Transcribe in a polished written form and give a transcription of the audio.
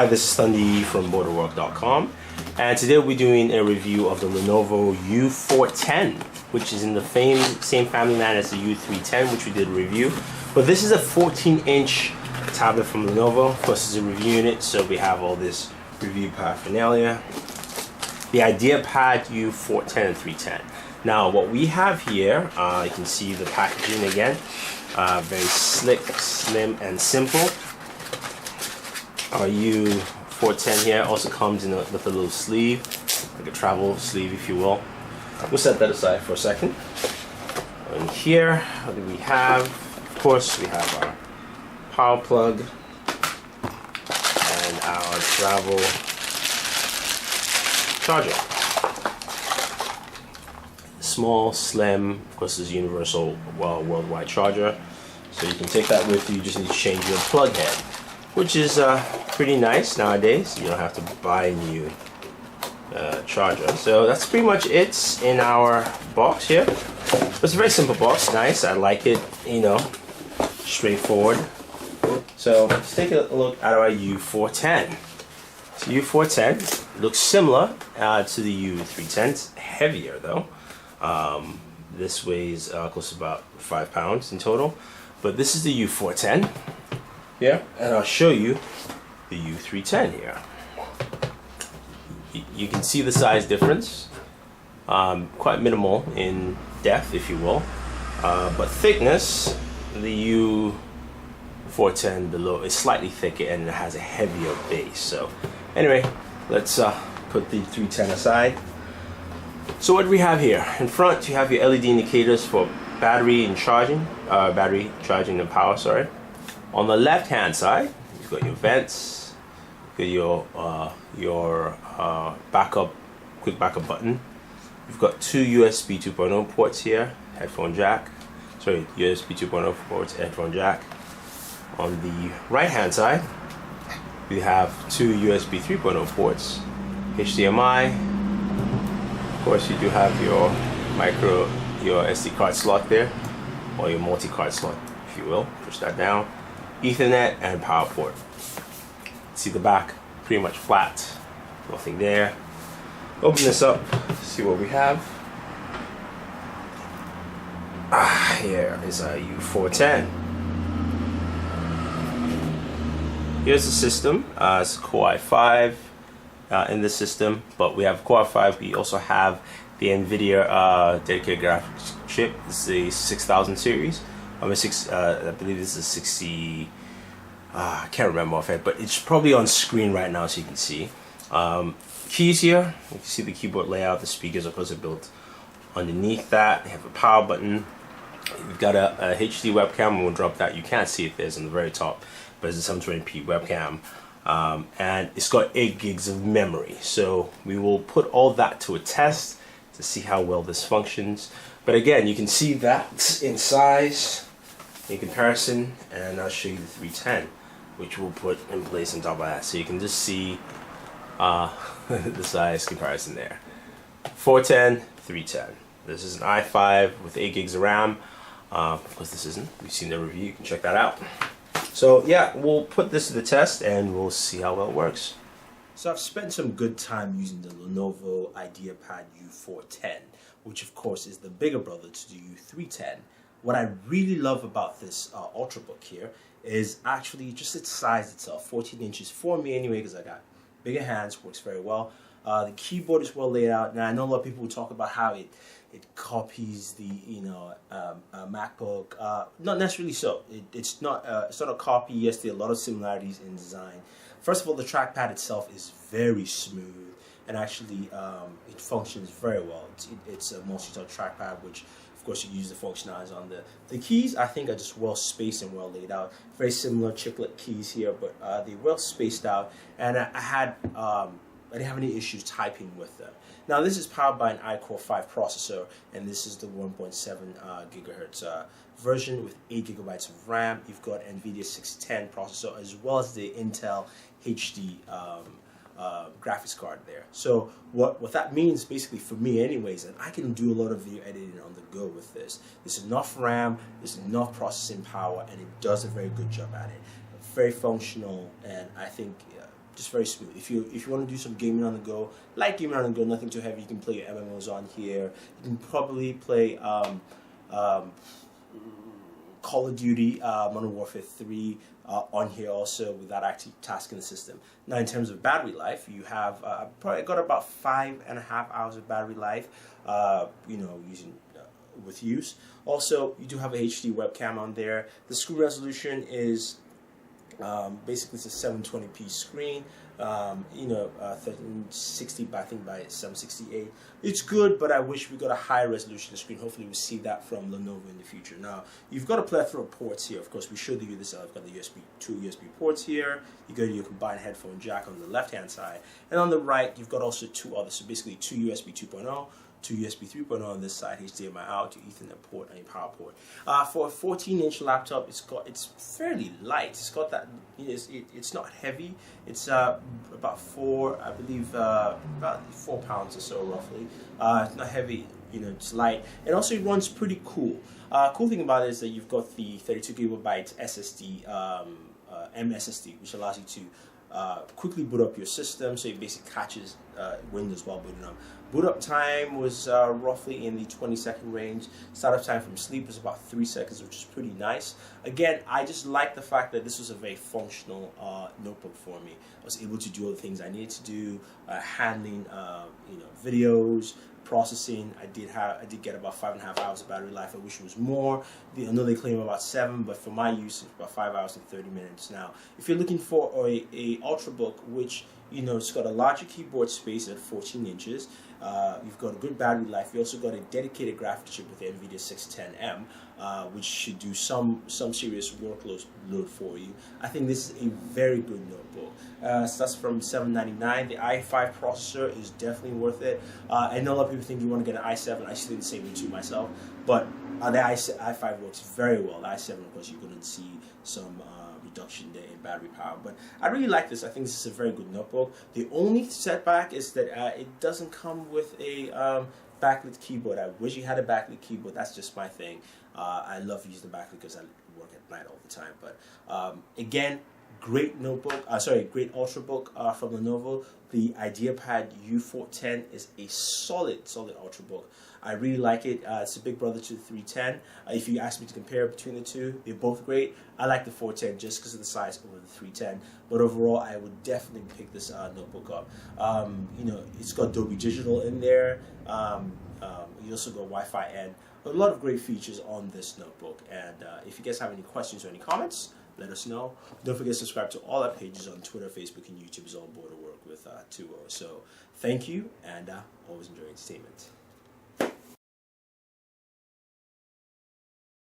Hi, this is Thundy from Booredatwork.com, and today we'll be doing a review of the Lenovo U410, which is in the same family line as the U310, which we did a review. But this is a 14-inch tablet from Lenovo. Of course, it's a review unit, so we have all this review paraphernalia. The Ideapad U410 and 310. Now, what we have here, you can see the packaging again. Very slick, slim, and simple. Our U410 here also comes with a little sleeve, like a travel sleeve, if you will. We'll set that aside for a second. And here, what do we have? Of course, we have our power plug and our travel charger. Small, slim, of course, this is universal, worldwide charger. So you can take that with you. You just need to change your plug head, which is pretty nice nowadays. You don't have to buy a new charger. So that's pretty much it in our box here. It's a very simple box, nice. I like it, you know, straightforward. So let's take a look at our U410. So U410 looks similar to the U310. It's heavier though. This weighs close to about 5 pounds in total. But this is the U410. Yeah, and I'll show you the U310 here. You can see the size difference, quite minimal in depth, if you will, but thickness, the U410 below is slightly thicker and it has a heavier base. So anyway, let's put the 310 aside. So what do we have here? In front, you have your LED indicators for battery and charging, and power, sorry. On the left hand side, you've got your vents, you've got your quick backup button. You've got two USB 2.0 ports here, headphone jack. Sorry, USB 2.0 ports, headphone jack. On the right hand side, we have two USB 3.0 ports, HDMI. Of course, you do have your SD card slot there, or your multi-card slot, if you will. Push that down. Ethernet and power port. See the back, pretty much flat, nothing there. Open this up, see what we have. Here is a U410. Here's the system. It's a Core i5 in the system, but we have Core i5. We also have the Nvidia dedicated graphics chip. This is a 6000 series. I believe this is 60. I can't remember offhand, but it's probably on screen right now, so you can see. Keys here. You can see the keyboard layout. The speakers, of course, are built underneath that. They have a power button. We've got a HD webcam. We'll drop that. You can't see it. There's on the very top, but it's a 720p webcam, and it's got 8 gigs of memory. So we will put all that to a test to see how well this functions. But again, you can see that in size in comparison, and I'll show you the 310, which we'll put in place on top of that, so you can just see the size comparison there. 410, 310. This is an i5 with 8 gigs of RAM. Of course, this isn't. We've seen the review. You can check that out. So yeah, we'll put this to the test and we'll see how well it works. So I've spent some good time using the Lenovo IdeaPad U410, which of course is the bigger brother to the U310. What I really love about this Ultrabook here is actually just its size itself. 14 inches for me anyway, because I got bigger hands, works very well. The keyboard is well laid out. Now I know a lot of people talk about how it copies the MacBook. Not necessarily so. It's not a copy. Yes, there are a lot of similarities in design. First of all, the trackpad itself is very smooth, and actually it functions very well. It's a multi-touch trackpad, which of course you use the functionalities on the keys. I think are just well spaced and well laid out. Very similar chiclet keys here, but they're well spaced out, and I didn't have any issues typing with them. Now this is powered by an iCore 5 processor, and this is the 1.7 gigahertz version with 8 gigabytes of RAM. You've got Nvidia 610 processor as well as the Intel HD graphics card there. So what that means basically for me anyways, that I can do a lot of video editing on the go with this. There's enough RAM, there's enough processing power, and it does a very good job at it. Very functional, and I think just very smooth. If you want to do some gaming on the go, light gaming on the go, nothing too heavy, you can play your MMOs on here. You can probably play Call of Duty, Modern Warfare 3 on here also without actually tasking the system. Now, in terms of battery life, you have probably got about 5.5 hours of battery life, using with use. Also, you do have a HD webcam on there. The screen resolution is basically it's a 720p screen, 1360 by 768. It's good, but I wish we got a higher resolution screen. Hopefully we'll see that from Lenovo in the future. Now, you've got a plethora of ports here. Of course, we showed you this. I've got the two USB ports here. You go to your combined headphone jack on the left-hand side, and on the right, you've got also two others. So basically, two USB 2.0. Two USB 3.0 on this side, HDMI out, to Ethernet port, and a power port. For a 14-inch laptop, it's fairly light. It's got that, it's not heavy. It's about about 4 pounds or so roughly. It's not heavy, it's light, and also it runs pretty cool. Cool thing about it is that you've got the 32 gigabyte SSD, mSSD, which allows you to quickly boot up your system, so it basically catches Windows while booting up. Boot up time was roughly in the 20-second range. Startup time from sleep was about 3 seconds, which is pretty nice. Again, I just like the fact that this was a very functional notebook for me. I was able to do all the things I needed to do, handling videos, processing. I did get about 5.5 hours of battery life. I wish it was more. I know they claim about 7, but for my use, it's about 5 hours and 30 minutes. Now, if you're looking for a Ultrabook, which it's got a larger keyboard space at 14 inches. You've got a good battery life. You also got a dedicated graphics chip with the Nvidia 610M, which should do some serious workload for you. I think this is a very good notebook. Starts from $799. The i5 processor is definitely worth it. I know a lot of people think you want to get an i7. I still did the same way too myself, but the i5 works very well. The i7, of course, you're going to see some reduction there in battery power, but I really like this. I think this is a very good notebook. The only setback is that it doesn't come with a backlit keyboard. I wish you had a backlit keyboard. That's just my thing. I love using the backlit because I work at night all the time. But again, great notebook. Great Ultrabook from Lenovo. The IdeaPad U410 is a solid Ultrabook. I really like it. It's a big brother to the 310. If you ask me to compare between the two, they're both great. I like the 410 just because of the size over the 310. But overall, I would definitely pick this notebook up. It's got Dolby Digital in there. You also got Wi-Fi and a lot of great features on this notebook. And if you guys have any questions or any comments, let us know. Don't forget to subscribe to all our pages on Twitter, Facebook, and YouTube. Is all Booredatwork with 2 O's. So thank you, and always enjoy entertainment.